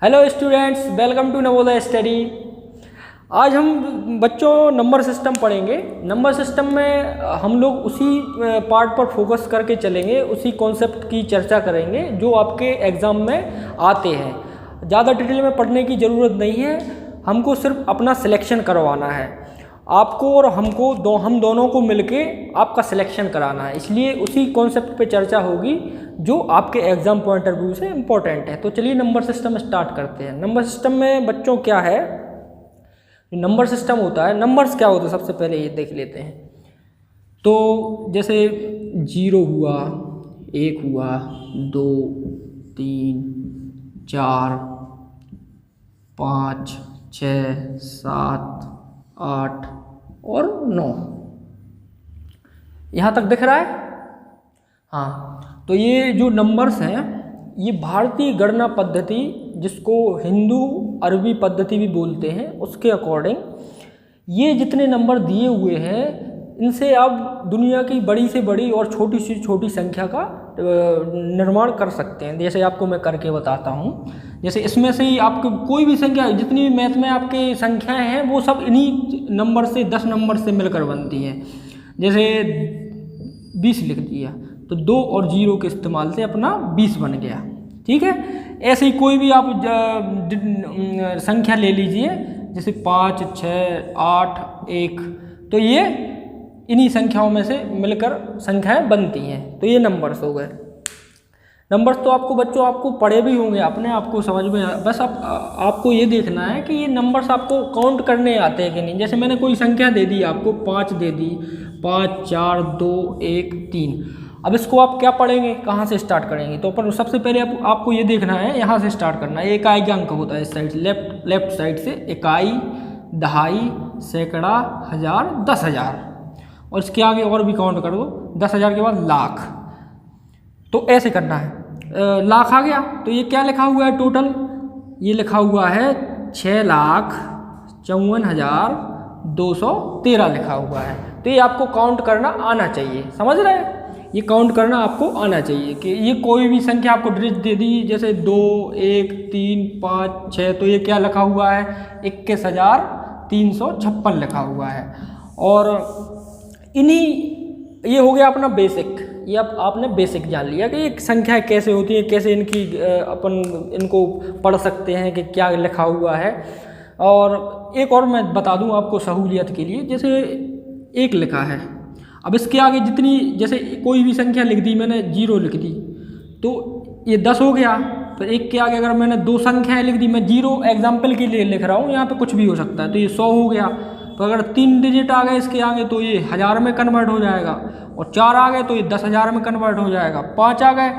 Hello students, welcome to Navodaya study. आज हम बच्चों नंबर सिस्टम पढ़ेंगे। नंबर सिस्टम में हम लोग उसी पार्ट पर फोकस करके चलेंगे, उसी कॉन्सेप्ट की चर्चा करेंगे जो आपके एग्ज़ाम में आते हैं। ज़्यादा डिटेल में पढ़ने की ज़रूरत नहीं है, हमको सिर्फ अपना सिलेक्शन करवाना है। आपको और हमको हम दोनों को मिलके आपका सिलेक्शन कराना है, इसलिए उसी कॉन्सेप्ट पे चर्चा होगी जो आपके एग्ज़ाम पॉइंट ऑफ व्यू से इम्पोर्टेंट है। तो चलिए नंबर सिस्टम स्टार्ट करते हैं। नंबर सिस्टम में बच्चों क्या है, नंबर सिस्टम होता है, नंबर्स क्या होते हैं सबसे पहले ये देख लेते हैं। तो जैसे 0 हुआ, 1 हुआ, 2, 3, 4, 5, 6, 7, 8 और 9, यहाँ तक दिख रहा है। हाँ, तो ये जो नंबर्स हैं ये भारतीय गणना पद्धति, जिसको हिंदू अरबी पद्धति भी बोलते हैं, उसके अकॉर्डिंग ये जितने नंबर दिए हुए हैं इनसे आप दुनिया की बड़ी से बड़ी और छोटी से छोटी संख्या का निर्माण कर सकते हैं। जैसे आपको मैं करके बताता हूँ। जैसे इसमें से ही आपको कोई भी संख्या, जितनी भी मैथ में आपके संख्याएं हैं वो सब इन्हीं नंबर से 10 नंबर से मिलकर बनती हैं। जैसे 20 लिख दिया तो 2 और 0 के इस्तेमाल से अपना 20 बन गया। ठीक है, ऐसे ही कोई भी आप संख्या ले लीजिए, जैसे 5, 6, 8, 1, तो ये इन्हीं संख्याओं में से मिलकर संख्याएं बनती हैं। तो ये नंबर्स हो गए। नंबर्स तो आपको बच्चों आपको पढ़े भी होंगे, अपने आपको समझ में, बस आपको ये देखना है कि ये नंबर्स आपको काउंट करने आते हैं कि नहीं। जैसे मैंने कोई संख्या दे दी आपको, 5 दे दी, 5, 4, 2, 1, 3। अब इसको आप क्या पढ़ेंगे, कहाँ से स्टार्ट करेंगे? तो अपन सबसे पहले आपको ये देखना है, यहाँ से स्टार्ट करना है। इकाई का अंक होता है इस साइड, लेफ्ट साइड से इकाई, दहाई, सैकड़ा, हजार, 10,000, और इसके आगे और भी काउंट कर दो। 10,000 के बाद लाख। तो ऐसे करना है। लाख आ गया तो ये क्या लिखा हुआ है टोटल? ये लिखा हुआ है 6,54,213 लिखा हुआ है। तो ये आपको काउंट करना आना चाहिए, समझ रहे हैं? ये काउंट करना आपको आना चाहिए कि ये कोई भी संख्या आपको डिजिट दे दी, जैसे 2, 1, 3, 5, 6, तो ये क्या लिखा हुआ है? 21,356 लिखा हुआ है। और इन्हीं, ये हो गया अपना बेसिक। ये आपने बेसिक जान लिया कि ये संख्याएं कैसे होती हैं, कैसे इनकी अपन इनको पढ़ सकते हैं कि क्या लिखा हुआ है। और एक और मैं बता दूं आपको सहूलियत के लिए, जैसे 1 लिखा है, अब इसके आगे जितनी, जैसे कोई भी संख्या लिख दी मैंने, 0 लिख दी तो ये 10 हो गया। तो 1 के आगे अगर मैंने 2 संख्याएं लिख दी, मैं 0 एग्जाम्पल के लिए लिख रहा हूँ, यहाँ पे कुछ भी हो सकता है, तो ये 100 हो गया। तो अगर 3 डिजिट आ गए इसके आगे तो ये 1000 में कन्वर्ट हो जाएगा, और 4 आ गए तो ये 10,000 में कन्वर्ट हो जाएगा, 5 आ गए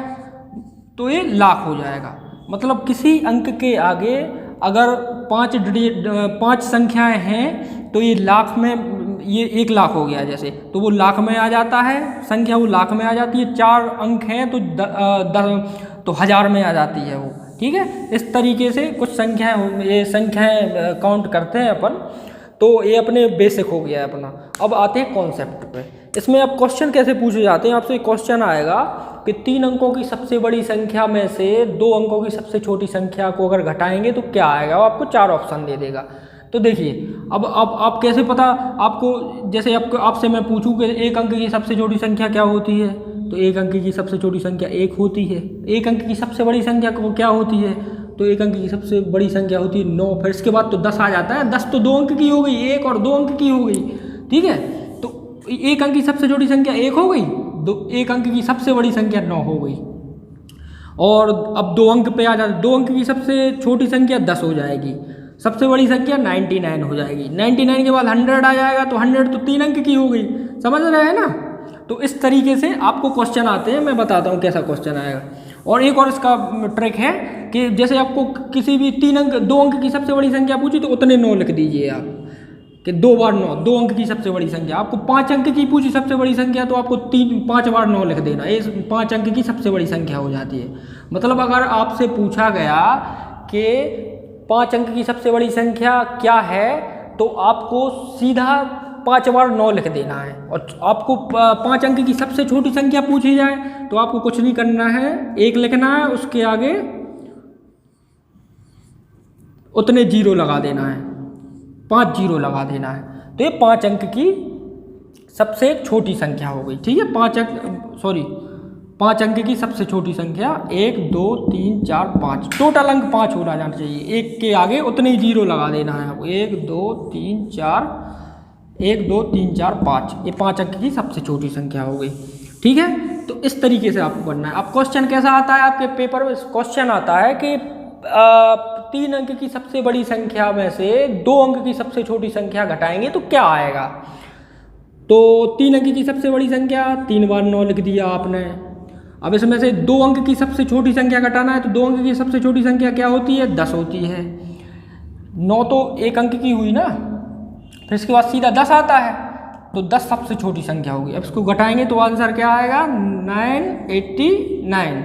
तो ये लाख हो जाएगा। मतलब किसी अंक के आगे अगर 5 संख्याएं हैं तो ये लाख में, ये 1 लाख हो गया जैसे, तो वो लाख में आ जाता है संख्या, वो लाख में आ जाती है। 4 अंक हैं तो 1000 में आ जाती है वो। ठीक है, इस तरीके से कुछ संख्याएं, ये संख्याएं काउंट करते हैं अपन। तो ये अपने बेसिक हो गया है अपना। अब आते हैं कॉन्सेप्ट पे। इसमें अब क्वेश्चन कैसे पूछे जाते हैं, आपसे क्वेश्चन आएगा कि 3 अंकों की सबसे बड़ी संख्या में से 2 अंकों की सबसे छोटी संख्या को अगर घटाएंगे तो क्या आएगा, वो आपको 4 ऑप्शन दे देगा। तो देखिए, अब आप कैसे पता आपको, जैसे आपसे मैं पूछूं कि 1 अंक की सबसे छोटी संख्या क्या होती है, तो 1 अंक की सबसे छोटी संख्या 1 होती है। 1 अंक की सबसे बड़ी संख्या क्या होती है, तो 1 अंक की सबसे बड़ी संख्या होती है 9। फिर इसके बाद तो 10 आ जाता है। 10 तो 2 अंक की हो गई, 1 और 2 अंक की हो गई। ठीक है, तो 1 अंक की सबसे छोटी संख्या 1 हो गई, 1 अंक की सबसे बड़ी संख्या 9 हो गई। और अब 2 अंक पे आ जाते, 2 अंक की सबसे छोटी संख्या 10 हो जाएगी, सबसे बड़ी संख्या 99 हो जाएगी। 99 के बाद 100 आ जाएगा, तो 100 तो 3 अंक की हो गई। समझ रहे हैं ना? तो इस तरीके से आपको क्वेश्चन आते हैं, मैं बताता हूँ कैसा क्वेश्चन आएगा। और एक और इसका ट्रिक है कि जैसे आपको किसी भी 2 अंक की सबसे बड़ी संख्या पूछी तो उतने 9 लिख दीजिए आप, कि 2 बार 9, 2 अंक की सबसे बड़ी संख्या। आपको 5 अंक की पूछी सबसे बड़ी संख्या तो आपको 5 बार 9 लिख देना, ये 5 अंक की सबसे बड़ी संख्या हो जाती है। मतलब अगर आपसे पूछा गया कि 5 अंक की सबसे बड़ी संख्या क्या है, तो आपको सीधा 5 बार 9 लिख देना है। और आपको 5 अंक की सबसे छोटी संख्या पूछी जाए तो आपको कुछ नहीं करना है, 1 लिखना है, उसके आगे उतने जीरो लगा देना है, 5 जीरो लगा देना है। तो ये 5 अंक की सबसे छोटी संख्या हो गई, ठीक है। 5 अंक की सबसे छोटी संख्या 1 2 3 4 5, टोटल अंक 5 होना जाना चाहिए। 1 के आगे उतने ही जीरो लगा देना है आपको। 1 2 3 4 1 2 3 4 5, ये 5 अंक की सबसे छोटी संख्या हो गई, ठीक है। तो इस तरीके से आपको करना है। अब क्वेश्चन कैसा आता है आपके पेपर में? क्वेश्चन आता है कि 3 अंक की सबसे बड़ी संख्या में से 2 अंक की सबसे छोटी संख्या घटाएंगे तो क्या आएगा। तो 3 अंक की सबसे बड़ी संख्या 3 बार 9 लिख दिया आपने। अब इसमें से 2 अंक की सबसे छोटी संख्या घटाना है, तो 2 अंक की सबसे छोटी संख्या क्या होती है? 10 होती है। 9 तो 1 अंक की हुई ना, फिर इसके बाद सीधा 10 आता है, तो 10 सबसे छोटी संख्या होगी। अब इसको घटाएंगे तो आंसर क्या आएगा? 989,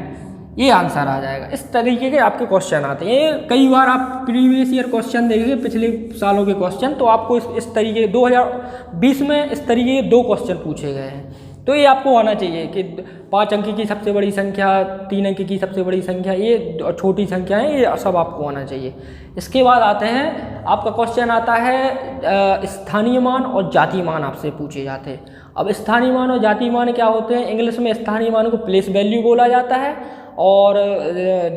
ये आंसर आ जाएगा। इस तरीके के आपके क्वेश्चन आते हैं। कई बार आप प्रीवियस ईयर क्वेश्चन देखेंगे, पिछले सालों के क्वेश्चन, तो आपको इस तरीके 2020 में इस तरीके के 2 क्वेश्चन पूछे गए हैं। तो ये आपको आना चाहिए कि 5 अंक की सबसे बड़ी संख्या, 3 अंक की सबसे बड़ी संख्या, ये छोटी संख्या है, ये सब आपको आना चाहिए। इसके बाद आते हैं, आपका क्वेश्चन आता है स्थानीय मान और जातीय मान आपसे पूछे जाते हैं। अब स्थानीय मान और जातीय मान क्या होते हैं? इंग्लिश में स्थानीय मान को प्लेस वैल्यू बोला जाता है और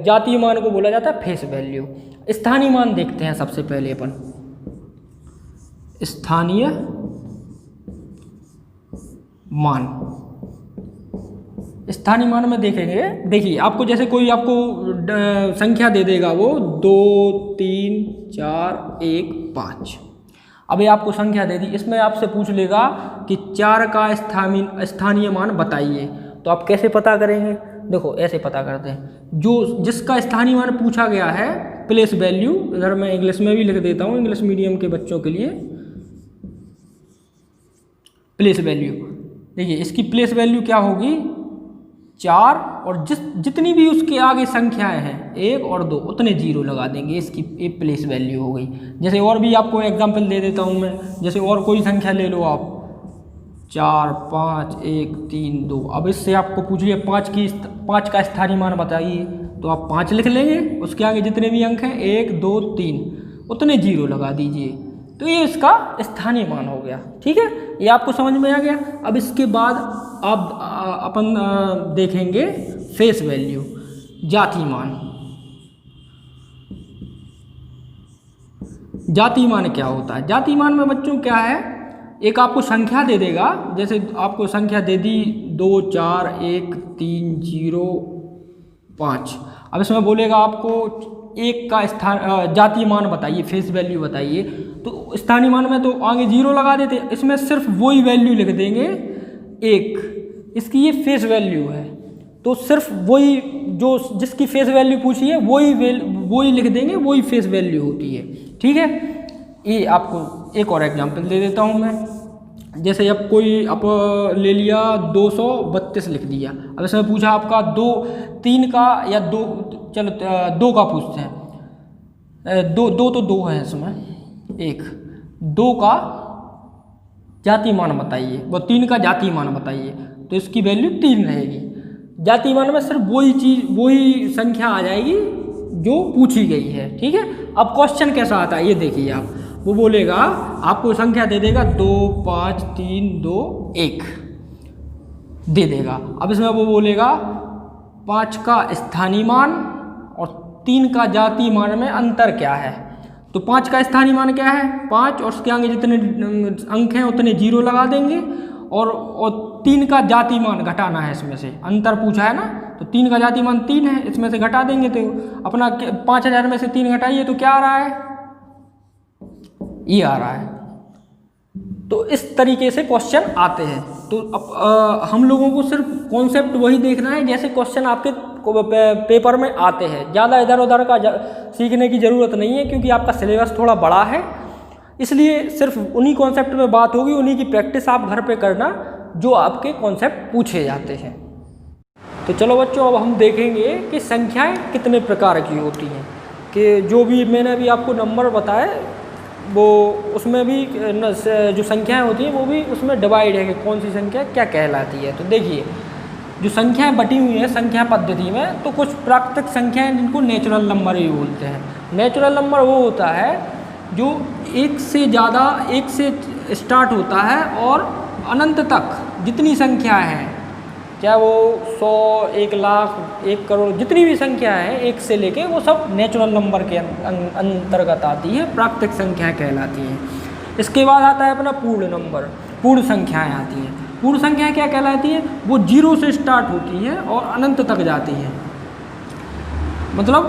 जातीय मान को बोला जाता है फेस वैल्यू। स्थानीय मान देखते हैं सबसे पहले अपन। स्थानीय मान, स्थानीय मान में देखेंगे, देखिए आपको जैसे कोई आपको संख्या दे देगा, वो 2 3 4 1 5। अब ये आपको संख्या दे दी, इसमें आपसे पूछ लेगा कि 4 का स्थानीय मान बताइए। तो आप कैसे पता करेंगे? देखो ऐसे पता करते हैं, जो जिसका स्थानीय मान पूछा गया है प्लेस वैल्यू, इधर मैं इंग्लिश में भी लिख देता हूँ इंग्लिश मीडियम के बच्चों के लिए। प्लेस वैल्यू, देखिए इसकी प्लेस वैल्यू क्या होगी? 4, और जितनी भी उसके आगे संख्याएं हैं 1 और 2 उतने जीरो लगा देंगे, इसकी एक प्लेस वैल्यू हो गई। जैसे और भी आपको एग्जांपल दे देता हूँ मैं, जैसे और कोई संख्या ले लो आप, 4 5 1 3 2। अब इससे आपको पूछिए 5 का स्थानीय मान बताइए, तो आप 5 लिख लेंगे, उसके आगे जितने भी अंक हैं 1 2 3 उतने जीरो लगा दीजिए, तो ये इसका स्थानीय मान हो गया, ठीक है। ये आपको समझ में आ गया। अब इसके बाद आप अपन देखेंगे फेस वैल्यू, जातीय मान। जातीय मान क्या होता है? जातीय मान में बच्चों क्या है, एक आपको संख्या दे देगा, जैसे आपको संख्या दे दी 2 4 1 3 0 5। अब इसमें बोलेगा आपको 1 का जातीय मान बताइए, फेस वैल्यू बताइए। तो स्थानीय मान में तो आगे जीरो लगा देते, इसमें सिर्फ वही वैल्यू लिख देंगे 1, इसकी ये फेस वैल्यू है, तो सिर्फ वही जो जिसकी फेस वैल्यू पूछी है वही लिख देंगे, वही फेस वैल्यू होती है, ठीक है। ये आपको एक और एग्जांपल दे देता हूँ मैं, जैसे अब कोई आप ले लिया 232 लिख दिया। अब इसमें पूछा आपका 2 3 का या 2, चलो 2 का पूछते हैं, 2 तो 2 है इसमें, 1 2 का जातीय मान बताइए, वो 3 का जातीय मान बताइए, तो इसकी वैल्यू 3 रहेगी। जातीय मान में सिर्फ वही संख्या आ जाएगी जो पूछी गई है, ठीक है। अब क्वेश्चन कैसा आता है ये देखिए आप, वो बोलेगा आपको संख्या दे देगा 2 5 3 2 1 दे देगा। अब इसमें वो बोलेगा 5 का स्थानीय मान और 3 का जातीय मान में अंतर क्या है। तो 5 का स्थानीय मान क्या है? 5, और उसके आगे जितने अंक हैं उतने जीरो लगा देंगे, और 3 का जातीय मान घटाना है, इसमें से अंतर पूछा है ना, तो 3 का जातीय मान 3 है, इसमें से घटा देंगे, तो अपना 5000 में से 3 घटाइए तो क्या आ रहा है? ये आ रहा है। तो इस तरीके से क्वेश्चन आते हैं। तो अब हम लोगों को सिर्फ कॉन्सेप्ट वही देखना है जैसे क्वेश्चन आपके पेपर में आते हैं, ज़्यादा इधर उधर का सीखने की ज़रूरत नहीं है, क्योंकि आपका सिलेबस थोड़ा बड़ा है, इसलिए सिर्फ उन्हीं कॉन्सेप्ट में बात होगी, उन्हीं की प्रैक्टिस आप घर पे करना जो आपके कॉन्सेप्ट पूछे जाते हैं। तो चलो बच्चों, अब हम देखेंगे कि संख्याएं कितने प्रकार की होती हैं, कि जो भी मैंने अभी आपको नंबर बताए वो उसमें भी जो संख्याएं होती हैं वो भी उसमें डिवाइड है कि कौन सी संख्या क्या कहलाती है। तो देखिए, जो संख्याएं बटी हुई हैं संख्या पद्धति में, तो कुछ प्राकृतिक संख्याएं जिनको नेचुरल नंबर भी बोलते हैं, नेचुरल नंबर वो होता है जो एक से ज़्यादा, एक से स्टार्ट होता है और अनंत तक जितनी संख्या है, चाहे वो 100, 1 लाख, 1 करोड़, जितनी भी संख्या है एक से लेके, वो सब नेचुरल नंबर के अंतर्गत आती है, प्राकृतिक संख्या कहलाती है। इसके बाद आता है अपना पूर्ण नंबर, पूर्ण संख्याएँ आती हैं। पूर्ण संख्याएँ क्या कहलाती है? वो 0 से स्टार्ट होती है और अनंत तक जाती है। मतलब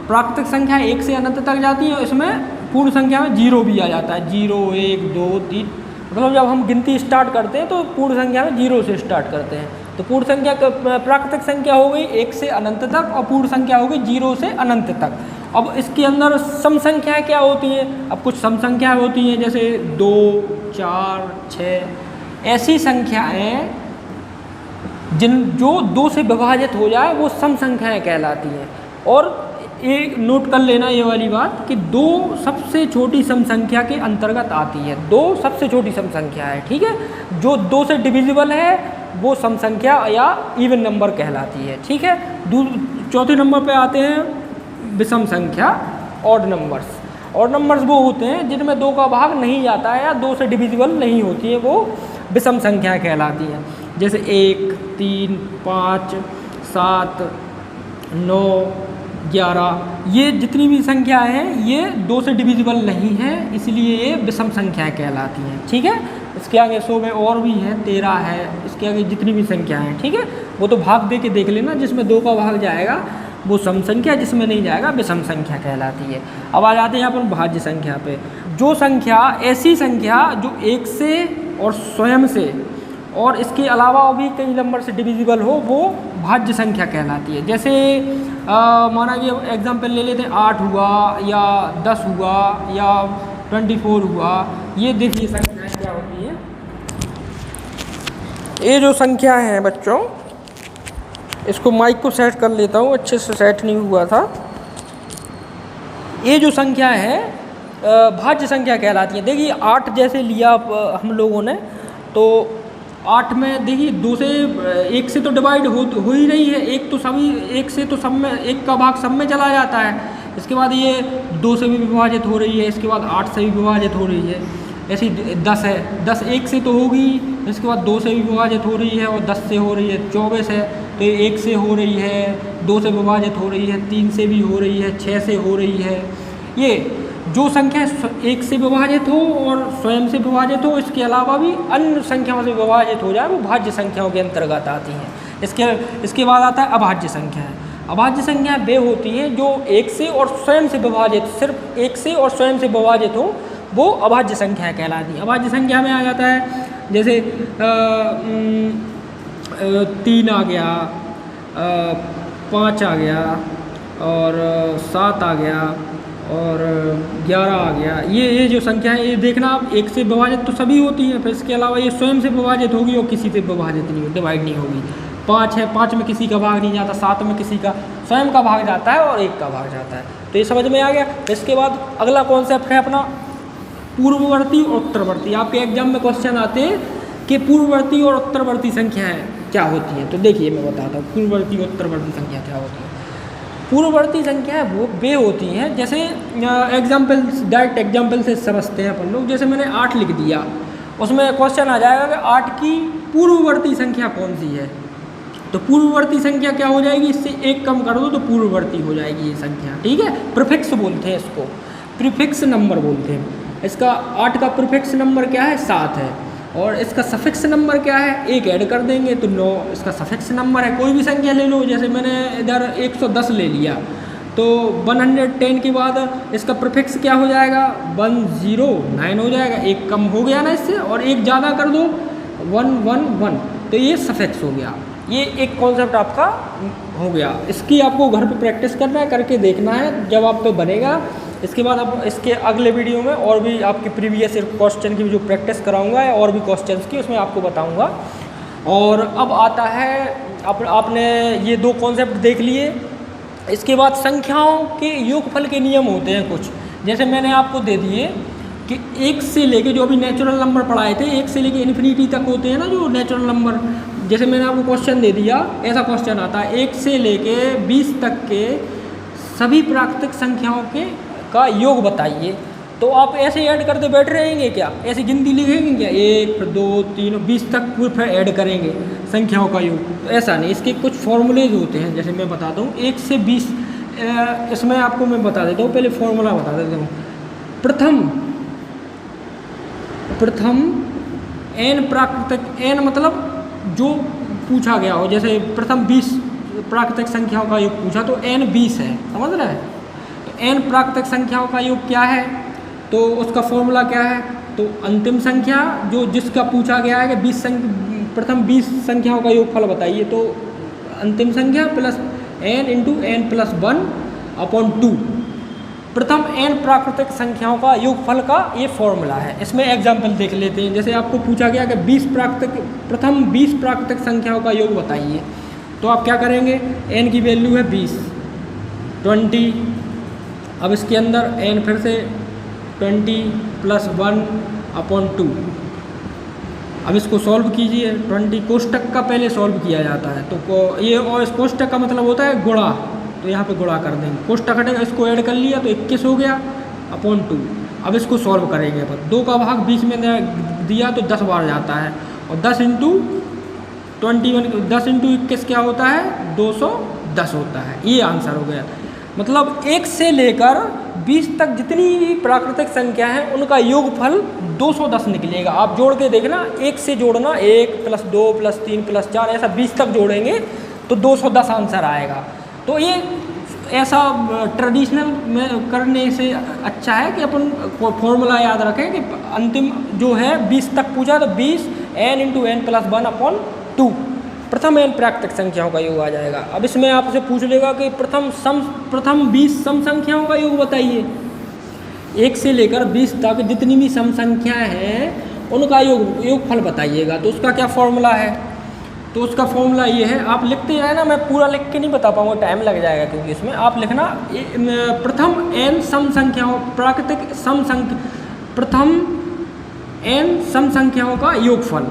प्राकृतिक संख्या 1 से अनंत तक जाती है, इसमें पूर्ण संख्या में 0 भी आ जाता है। 0, 1, 2, 3, मतलब जब हम गिनती स्टार्ट करते हैं तो पूर्ण संख्या में 0 से स्टार्ट करते हैं। तो पूर्ण संख्या प्राकृतिक संख्या हो गई 1 से अनंत तक, और पूर्ण संख्या हो गई 0 से अनंत तक। अब इसके अंदर सम संख्याएँ क्या होती हैं? अब कुछ सम संख्याएँ होती हैं जैसे 2, 4, 6, ऐसी संख्याएँ जो 2 से विभाजित हो जाए वो सम संख्याएँ कहलाती हैं। और एक नोट कर लेना ये वाली बात कि 2 सबसे छोटी सम संख्या के अंतर्गत आती है। 2 सबसे छोटी सम संख्या है, ठीक है। जो 2 से डिविजिबल है वो सम संख्या या इवन नंबर कहलाती है, ठीक है। चौथे नंबर पे आते हैं विषम संख्या, ऑड नंबर्स। ऑड नंबर्स वो होते हैं जिनमें 2 का भाग नहीं जाता है या 2 से डिविजिबल नहीं होती है, वो विषम संख्या कहलाती हैं। जैसे 1, 3, 5, 7, 9, 11, ये जितनी भी संख्याएं हैं ये 2 से डिविजिबल नहीं है, इसलिए ये विषम संख्याएं कहलाती हैं, ठीक है। इसके आगे 100 में और भी है, 13 है, इसके आगे जितनी भी संख्याएं हैं, ठीक है। वो तो भाग दे के देख लेना, जिसमें 2 का भाग जाएगा वो सम संख्या, जिसमें नहीं जाएगा विषम संख्या कहलाती है। अब आ जाते हैं अपन भाज्य संख्या पे। जो संख्या, ऐसी संख्या जो 1 से और स्वयं से और इसके अलावा भी कई नंबर से डिविजिबल हो, वो भाज्य संख्या कहलाती है। जैसे माना कि एग्जाम्पल ले लेते हैं, 8 हुआ या 10 हुआ या 24 हुआ। ये देखिए संख्याएँ क्या होती हैं। ये जो संख्या है बच्चों, इसको माइक को सेट कर लेता हूँ, अच्छे से सेट नहीं हुआ था। ये जो संख्या है भाज्य संख्या कहलाती है। देखिए 8 जैसे लिया हम लोगों ने, तो 8 में देखिए 2 से 1 से तो डिवाइड हो ही रही है, 1 तो सभी 1 से तो सब में, 1 का भाग सब में चला जाता है। इसके बाद ये 2 से भी विभाजित हो रही है, इसके बाद 8 से भी विभाजित हो रही है। ऐसी 10 है, 10 1 से तो होगी, इसके बाद 2 से भी विभाजित हो रही है और 10 से हो रही है। 24 है तो ये 1 से हो रही है, 2 से विभाजित हो रही है, 3 से भी हो रही है, 6 से हो रही है। ये जो संख्या 1 से विभाजित हो और स्वयं से विभाजित हो, इसके अलावा भी अन्य संख्याओं से विभाजित हो जाए, वो भाज्य संख्याओं के अंतर्गत आती हैं। इसके बाद आता है अभाज्य संख्या। अभाज्य संख्या वे होती हैं जो 1 से और स्वयं से विभाजित, सिर्फ 1 से और स्वयं से विभाजित हो, वो अभाज्य संख्या कहलाती है। अभाज्य संख्या में आ जाता है जैसे 3 आ गया, 5 आ गया और 7 आ गया और 11 आ गया। ये जो संख्या है, ये देखना आप 1 से विभाजित तो सभी होती हैं, फिर इसके अलावा ये स्वयं से विभाजित होगी और किसी से विभाजित नहीं, डिवाइड नहीं होगी। 5 है, 5 में किसी का भाग नहीं जाता, 7 में किसी का स्वयं का भाग जाता है और 1 का भाग जाता है। तो ये समझ में आ गया। इसके बाद अगला कॉन्सेप्ट है अपना पूर्ववर्ती और उत्तरवर्ती। आपके एग्जाम में क्वेश्चन आते हैं कि पूर्ववर्ती और उत्तरवर्ती संख्याएँ क्या होती हैं। तो देखिए मैं बताता हूँ पूर्ववर्ती और उत्तरवर्ती संख्या क्या होती है। पूर्ववर्ती संख्याएँ वो वे होती हैं, जैसे एग्जाम्पल, डायरेक्ट एग्जाम्पल से समझते हैं अपन लोग। जैसे मैंने 8 लिख दिया, उसमें क्वेश्चन आ जाएगा कि 8 की पूर्ववर्ती संख्या कौन सी है। तो पूर्ववर्ती संख्या क्या हो जाएगी, इससे 1 कम कर दो तो पूर्ववर्ती हो जाएगी ये संख्या, ठीक है। प्रीफिक्स बोलते हैं इसको, प्रीफिक्स नंबर बोलते हैं। इसका 8 का प्रीफिक्स नंबर क्या है, 7 है, और इसका सफिक्स नंबर क्या है, 1 ऐड कर देंगे तो 9 इसका सफिक्स नंबर है। कोई भी संख्या ले लो, जैसे मैंने इधर 110 ले लिया, तो 110 के बाद इसका प्रीफिक्स क्या हो जाएगा, 109 हो जाएगा। 1 कम हो गया ना इससे, और 1 ज़्यादा कर दो 111, तो ये सफिक्स हो गया। ये एक कॉन्सेप्ट आपका हो गया। इसकी आपको घर पे प्रैक्टिस करना है, करके देखना है, जब आप पे बनेगा। इसके बाद अब इसके अगले वीडियो में और भी आपके प्रीवियस क्वेश्चन की जो प्रैक्टिस कराऊंगा और भी क्वेश्चंस की उसमें आपको बताऊंगा। और अब आता है आपने ये 2 कॉन्सेप्ट देख लिए। इसके बाद संख्याओं के योगफल के नियम होते हैं कुछ, जैसे मैंने आपको दे दिए कि 1 से लेके, जो अभी नेचुरल नंबर पढ़ाए थे, 1 से लेके इन्फिनिटी तक होते हैं ना जो नेचुरल नंबर। जैसे मैंने आपको क्वेश्चन दे दिया, ऐसा क्वेश्चन आता है 1 से लेके 20 तक के सभी प्राकृतिक संख्याओं के का योग बताइए। तो आप ऐसे ऐड करते बैठ रहेंगे क्या, ऐसी गिनती लिखेंगे क्या, 1 फिर 2 3 20 तक फिर ऐड करेंगे संख्याओं का योग? तो ऐसा नहीं, इसके कुछ फॉर्मूलेज होते हैं, जैसे मैं बताता हूँ 1 से 20। इसमें आपको मैं बता देता हूँ, पहले फॉर्मूला बता देता हूँ। प्रथम n प्राकृतिक, n मतलब जो पूछा गया हो, जैसे प्रथम 20 प्राकृतिक संख्याओं का योग पूछा तो n 20 है, समझ रहे हैं? तो n प्राकृतिक संख्याओं का योग क्या है, तो उसका फॉर्मूला क्या है, तो अंतिम संख्या जो जिसका पूछा गया है कि प्रथम 20 संख्याओं का योगफल बताइए, तो अंतिम संख्या plus n into n plus 1/2 प्रथम n प्राकृतिक संख्याओं का योगफल का ये फॉर्मूला है। इसमें एग्जाम्पल देख लेते हैं। जैसे आपको पूछा गया कि प्रथम 20 प्राकृतिक संख्याओं का योग बताइए, तो आप क्या करेंगे, n की वैल्यू है 20 20, अब इसके अंदर n फिर से 20 प्लस 1/2। अब इसको सॉल्व कीजिए। 20 कोष्टक का पहले सॉल्व किया जाता है, तो ये और इस कोष्टक का मतलब होता है गुणा, तो यहाँ पे गुणा कर देंगे, कोष्टक हटेगा, इसको ऐड कर लिया तो 21 हो गया /2। अब इसको सॉल्व करेंगे, पर 2 का भाग बीच में दिया तो 10 बार जाता है, और 10 इंटू 21 क्या होता है, 210 होता है। ये आंसर हो गया। मतलब 1 से लेकर 20 तक जितनी भी प्राकृतिक संख्या है उनका योगफल 210 निकलेगा। आप जोड़ के देखना, 1 से जोड़ना, 1 प्लस 2 प्लस 3 प्लस 4 ऐसा 20 तक जोड़ेंगे तो 210 आंसर आएगा। तो ये ऐसा ट्रेडिशनल में करने से अच्छा है कि अपन फॉर्मूला याद रखें कि अंतिम जो है 20 तक पूछा तो 20 n इंटू n प्लस 1/2 प्रथम n प्राकृतिक संख्याओं का योग आ जाएगा। अब इसमें आपसे पूछ लेगा कि प्रथम 20 सम संख्याओं का योग बताइए। 1 से लेकर 20 तक जितनी भी सम संख्याएँ हैं उनका योगफल बताइएगा। तो उसका क्या फॉर्मूला है, तो उसका फॉर्मूला ये है, आप लिखते रहे ना, मैं पूरा लिख के नहीं बता पाऊँगा, टाइम लग जाएगा, क्योंकि इसमें आप लिखना प्रथम n सम संख्याओं प्राकृतिक प्रथम n सम संख्याओं का योगफल।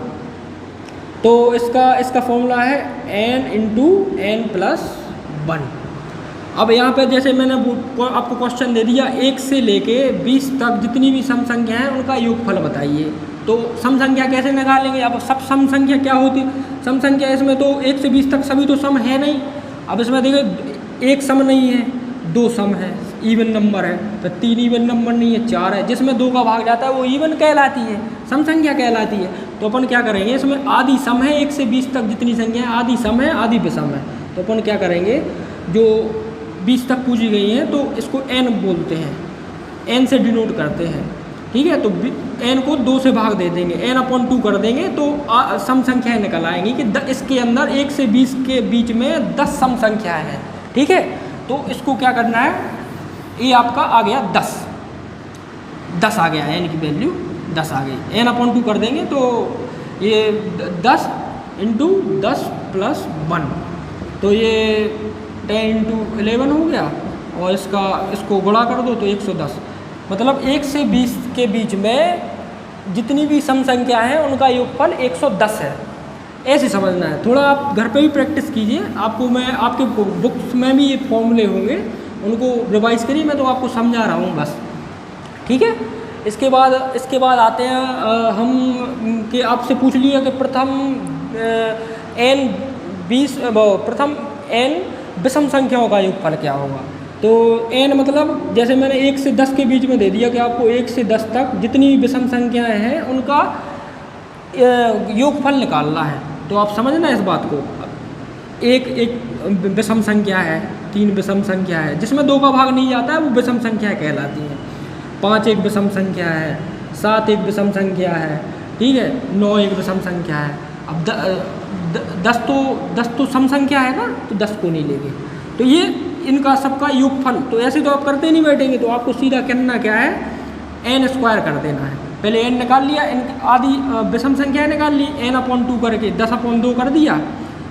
तो इसका फॉर्मूला है n इंटू n प्लस 1। अब यहाँ पे जैसे मैंने आपको क्वेश्चन दे दिया, 1 से लेके 20 तक जितनी भी सम संख्या है उनका योगफल बताइए। तो सम संख्या कैसे निकालेंगे? अब सब सम संख्या क्या होती है, सम संख्या इसमें तो 1 से 20 तक सभी तो सम है नहीं। अब इसमें देखिए 1 सम नहीं है, 2 सम है, इवन नंबर है, तो 3 इवन नंबर नहीं है, 4 है, जिसमें 2 का भाग जाता है वो इवन कहलाती है, सम संख्या कहलाती है। तो अपन क्या करेंगे, इसमें आधी सम है, 1 से 20 तक जितनी संख्या है आधी सम है आधी विषम है। तो अपन क्या करेंगे, जो 20 तक पूछी गई हैं तो इसको n बोलते हैं, n से डिनोट करते हैं, ठीक है। तो n को 2 से भाग दे देंगे, n/2 कर देंगे तो सम संख्याएँ निकल आएंगी कि इसके अंदर 1 से 20 के बीच में 10 सम संख्याएँ हैं, ठीक है। तो इसको क्या करना है, ये आपका आ गया 10 आ गया, n की वैल्यू 10 आ गई, n/2 कर देंगे तो ये 10 इंटू 10 प्लस 1, तो ये 10 इंटू 11 हो गया, और इसको गुणा कर दो तो 110। मतलब 1 से 20 के बीच में जितनी भी सम संख्या है उनका योगफल 110 है, ऐसे समझना है। थोड़ा आप घर पे भी प्रैक्टिस कीजिए, आपको मैं आपके बुक्स में भी ये फॉर्मूले होंगे, उनको रिवाइज करिए, मैं तो आपको समझा रहा हूँ बस, ठीक है। इसके बाद आते हैं हम कि आपसे पूछ लिया कि प्रथम n विषम संख्याओं का योगफल क्या होगा। तो n मतलब जैसे मैंने 1 से 10 के बीच में दे दिया कि आपको 1 से 10 तक जितनी भी विषम संख्याएँ हैं उनका योगफल निकालना है। तो आप समझना इस बात को, एक विषम संख्या है, 3 विषम संख्या है, जिसमें 2 का भाग नहीं जाता है वो विषम संख्या कहलाती है। 5 एक विषम संख्या है, 7 एक विषम संख्या है, ठीक है, 9 एक विषम संख्या है। अब 10 तो सम संख्या है ना, तो 10 को नहीं लेंगे। तो ये इनका सबका योगफल, तो ऐसे तो आप करते नहीं बैठेंगे, तो आपको सीधा करना क्या है, n² कर देना है। पहले n निकाल लिया, आधी विषम संख्या निकाल ली, n/2 करके 10/2 कर दिया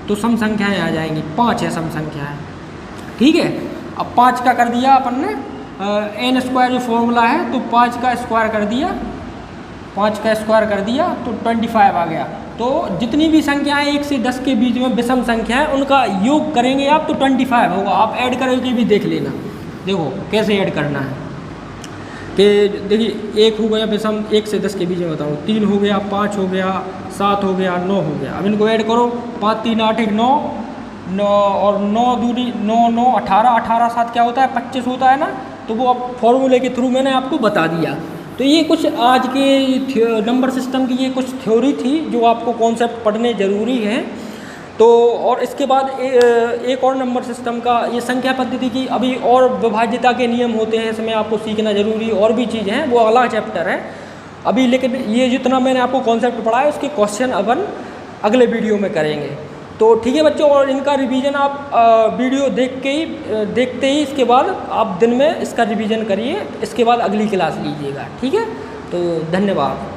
तो सम संख्याएँ आ जाएंगी। 5 है सम संख्या है, ठीक है। अब 5 का कर दिया अपन ने, n² जो फॉर्मूला है, तो 5 का स्क्वायर कर दिया, 5 का स्क्वायर कर दिया तो 25 आ गया। तो जितनी भी संख्याएं 1 से 10 के बीच में विषम संख्या है उनका योग करेंगे आप तो 25 होगा। आप ऐड करके भी देख लेना, देखो कैसे ऐड करना है। कि देखिए 1 हो गया, विषम 1 से 10 के बीच में बताओ, 3 हो गया, 5 हो गया, 7 हो गया, 9 हो गया। अब इनको ऐड करो, 5 3 8 1 9, 9 और 9 दूनी 9 9 18, 18 7 क्या होता है 25 होता है ना। तो वो अब फॉर्मूले के थ्रू मैंने आपको बता दिया। तो ये कुछ आज के नंबर सिस्टम की ये कुछ थ्योरी थी जो आपको कॉन्सेप्ट पढ़ने ज़रूरी हैं। तो और इसके बाद एक और नंबर सिस्टम का ये संख्या पद्धति की अभी और विभाज्यता के नियम होते हैं, इसमें आपको सीखना जरूरी, और भी चीज़ हैं, वो अगला चैप्टर है अभी। लेकिन ये जितना मैंने आपको कॉन्सेप्ट पढ़ाया उसके क्वेश्चन अपन अगले वीडियो में करेंगे। तो ठीक है बच्चों, और इनका रिवीजन आप वीडियो देखते ही इसके बाद आप दिन में इसका रिवीजन करिए, इसके बाद अगली क्लास लीजिएगा। ठीक है, तो धन्यवाद।